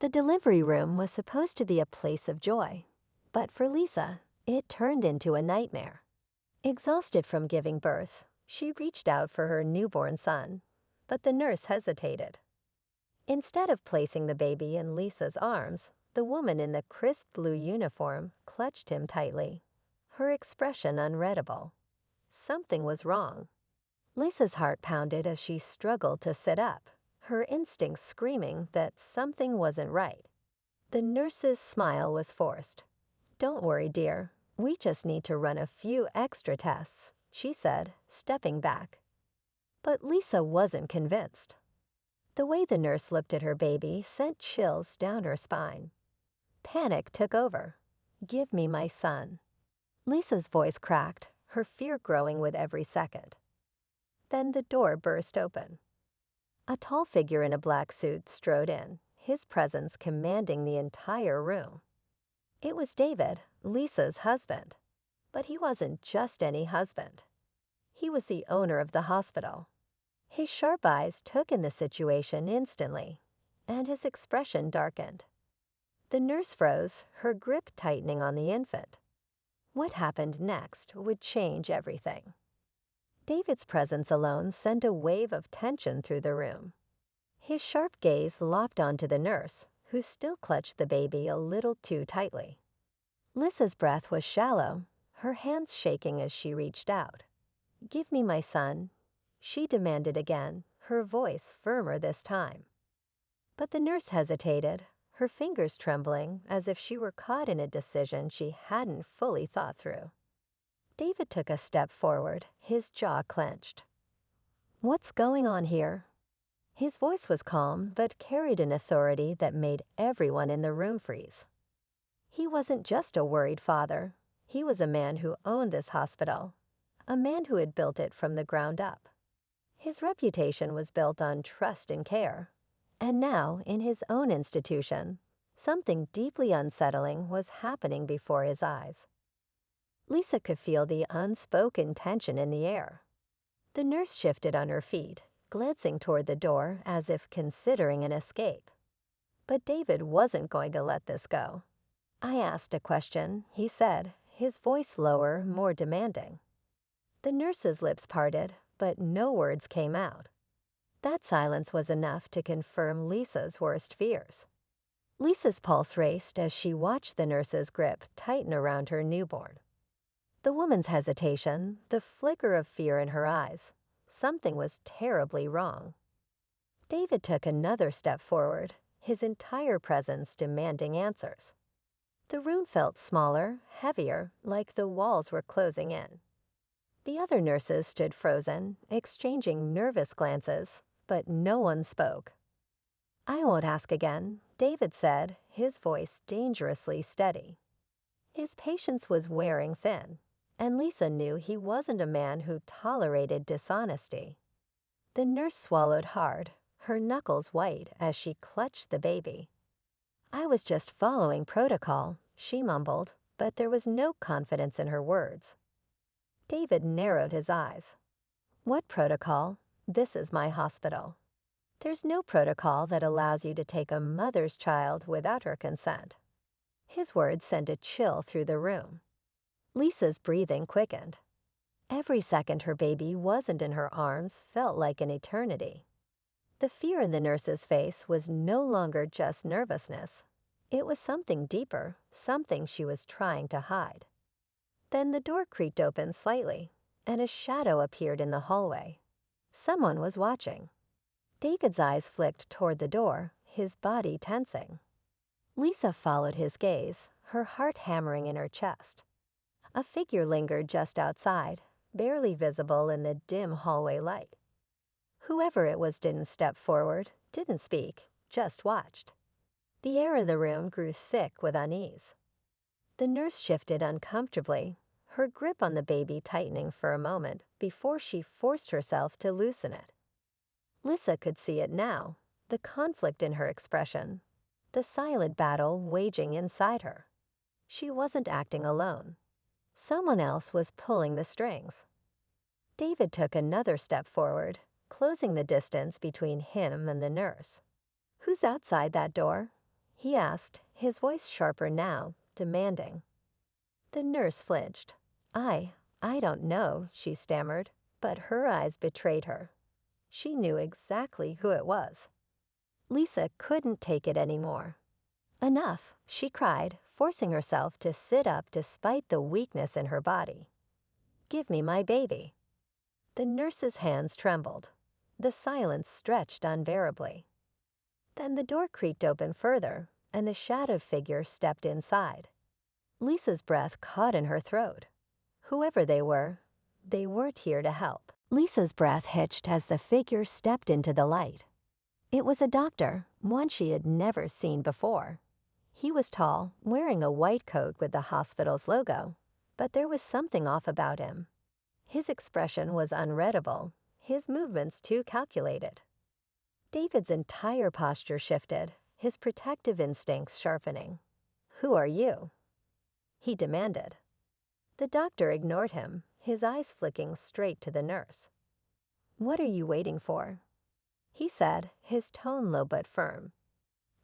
The delivery room was supposed to be a place of joy, but for Lisa, it turned into a nightmare. Exhausted from giving birth, she reached out for her newborn son, but the nurse hesitated. Instead of placing the baby in Lisa's arms, the woman in the crisp blue uniform clutched him tightly, her expression unreadable. Something was wrong. Lisa's heart pounded as she struggled to sit up, her instincts screaming that something wasn't right. The nurse's smile was forced. "Don't worry, dear. We just need to run a few extra tests," she said, stepping back. But Lisa wasn't convinced. The way the nurse looked at her baby sent chills down her spine. Panic took over. "Give me my son." Lisa's voice cracked, her fear growing with every second. Then the door burst open. A tall figure in a black suit strode in, his presence commanding the entire room. It was David, Lisa's husband. But he wasn't just any husband. He was the owner of the hospital. His sharp eyes took in the situation instantly, and his expression darkened. The nurse froze, her grip tightening on the infant. What happened next would change everything. David's presence alone sent a wave of tension through the room. His sharp gaze locked onto the nurse, who still clutched the baby a little too tightly. Lisa's breath was shallow, her hands shaking as she reached out. "Give me my son," she demanded again, her voice firmer this time. But the nurse hesitated, her fingers trembling as if she were caught in a decision she hadn't fully thought through. David took a step forward, his jaw clenched. "What's going on here?" His voice was calm, but carried an authority that made everyone in the room freeze. He wasn't just a worried father. He was a man who owned this hospital, a man who had built it from the ground up. His reputation was built on trust and care. And now, in his own institution, something deeply unsettling was happening before his eyes. Lisa could feel the unspoken tension in the air. The nurse shifted on her feet, glancing toward the door as if considering an escape. But David wasn't going to let this go. "I asked a question," he said, his voice lower, more demanding. The nurse's lips parted, but no words came out. That silence was enough to confirm Lisa's worst fears. Lisa's pulse raced as she watched the nurse's grip tighten around her newborn. The woman's hesitation, the flicker of fear in her eyes, something was terribly wrong. David took another step forward, his entire presence demanding answers. The room felt smaller, heavier, like the walls were closing in. The other nurses stood frozen, exchanging nervous glances, but no one spoke. "I won't ask again," David said, his voice dangerously steady. His patience was wearing thin, and Lisa knew he wasn't a man who tolerated dishonesty. The nurse swallowed hard, her knuckles white as she clutched the baby. "I was just following protocol," she mumbled, but there was no confidence in her words. David narrowed his eyes. "What protocol? This is my hospital. There's no protocol that allows you to take a mother's child without her consent." His words sent a chill through the room. Lisa's breathing quickened. Every second her baby wasn't in her arms felt like an eternity. The fear in the nurse's face was no longer just nervousness. It was something deeper, something she was trying to hide. Then the door creaked open slightly, and a shadow appeared in the hallway. Someone was watching. David's eyes flicked toward the door, his body tensing. Lisa followed his gaze, her heart hammering in her chest. A figure lingered just outside, barely visible in the dim hallway light. Whoever it was didn't step forward, didn't speak, just watched. The air in the room grew thick with unease. The nurse shifted uncomfortably, her grip on the baby tightening for a moment before she forced herself to loosen it. Lisa could see it now, the conflict in her expression, the silent battle waging inside her. She wasn't acting alone. Someone else was pulling the strings. David took another step forward, closing the distance between him and the nurse. "Who's outside that door?" he asked, his voice sharper now, demanding. The nurse flinched. I don't know, she stammered, but her eyes betrayed her. She knew exactly who it was. Lisa couldn't take it anymore. Enough, she cried, forcing herself to sit up despite the weakness in her body. Give me my baby. The nurse's hands trembled. The silence stretched unbearably. Then the door creaked open further, and the shadowed figure stepped inside. Lisa's breath caught in her throat. Whoever they weren't here to help. Lisa's breath hitched as the figure stepped into the light. It was a doctor, one she had never seen before. He was tall, wearing a white coat with the hospital's logo, but there was something off about him. His expression was unreadable, his movements too calculated. David's entire posture shifted, his protective instincts sharpening. Who are you? He demanded. The doctor ignored him, his eyes flicking straight to the nurse. What are you waiting for? He said, his tone low but firm.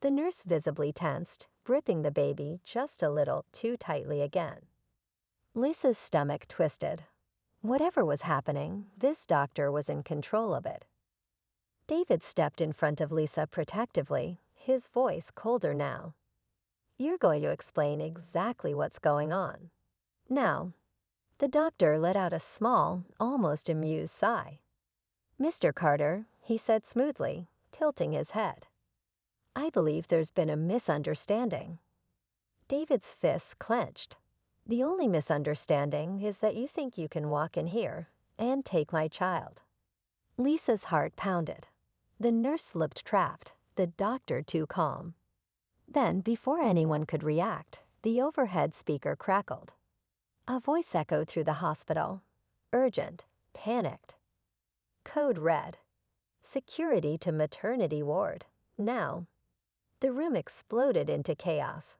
The nurse visibly tensed, gripping the baby just a little too tightly again. Lisa's stomach twisted. Whatever was happening, this doctor was in control of it. David stepped in front of Lisa protectively, his voice colder now. You're going to explain exactly what's going on. Now. The doctor let out a small, almost amused sigh. Mr. Carter, he said smoothly, tilting his head. I believe there's been a misunderstanding. David's fists clenched. The only misunderstanding is that you think you can walk in here and take my child. Lisa's heart pounded. The nurse looked trapped, the doctor too calm. Then, before anyone could react, the overhead speaker crackled. A voice echoed through the hospital. Urgent, panicked. Code red. Security to maternity ward. Now. The room exploded into chaos.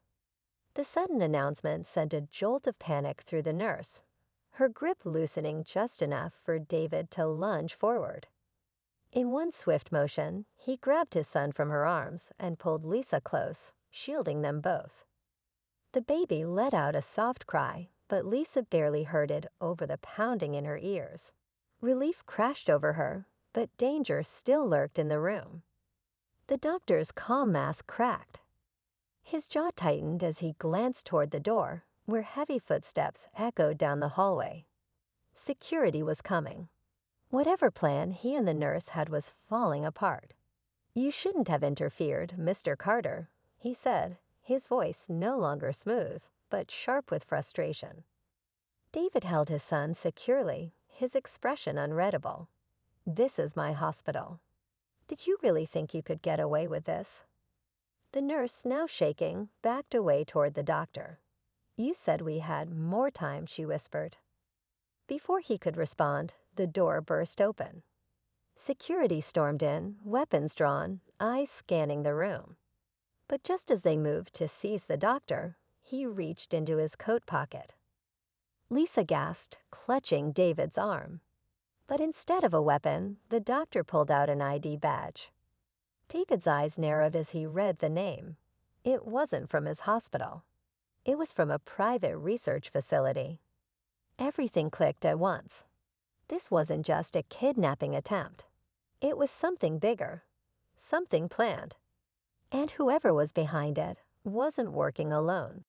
The sudden announcement sent a jolt of panic through the nurse, her grip loosening just enough for David to lunge forward. In one swift motion, he grabbed his son from her arms and pulled Lisa close, shielding them both. The baby let out a soft cry, but Lisa barely heard it over the pounding in her ears. Relief crashed over her, but danger still lurked in the room. The doctor's calm mask cracked. His jaw tightened as he glanced toward the door, where heavy footsteps echoed down the hallway. Security was coming. Whatever plan he and the nurse had was falling apart. You shouldn't have interfered, Mr. Carter, he said, his voice no longer smooth, but sharp with frustration. David held his son securely, his expression unreadable. This is my hospital. Did you really think you could get away with this? The nurse, now shaking, backed away toward the doctor. You said we had more time, she whispered. Before he could respond, the door burst open. Security stormed in, weapons drawn, eyes scanning the room. But just as they moved to seize the doctor, he reached into his coat pocket. Lisa gasped, clutching David's arm. But instead of a weapon, the doctor pulled out an ID badge. David's eyes narrowed as he read the name. It wasn't from his hospital. It was from a private research facility. Everything clicked at once. This wasn't just a kidnapping attempt. It was something bigger, something planned. And whoever was behind it wasn't working alone.